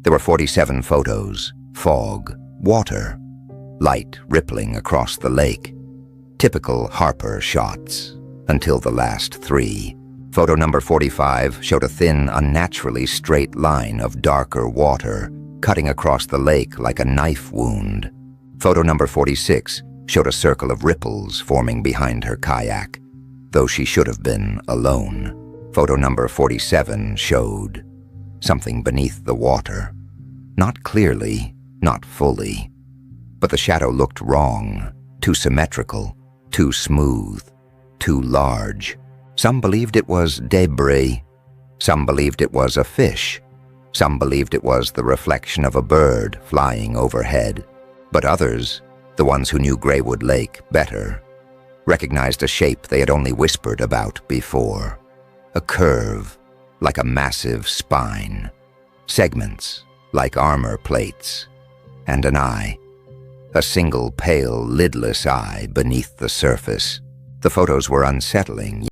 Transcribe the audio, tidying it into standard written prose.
There were 47 photos, fog, water, light rippling across the lake. Typical Harper shots, until the last 3. Photo number 45 showed a thin, unnaturally straight line of darker water cutting across the lake like a knife wound. Photo number 46 showed a circle of ripples forming behind her kayak, though she should have been alone. Photo number 47 showed something beneath the water. Not clearly, not fully, but the shadow looked wrong, too symmetrical, too smooth, too large. Some believed it was debris. Some believed it was a fish. Some believed it was the reflection of a bird flying overhead. But others, the ones who knew Greywood Lake better, recognized a shape they had only whispered about before. A curve, like a massive spine. Segments, like armor plates. And an eye. A single pale, lidless eye beneath the surface. The photos were unsettling,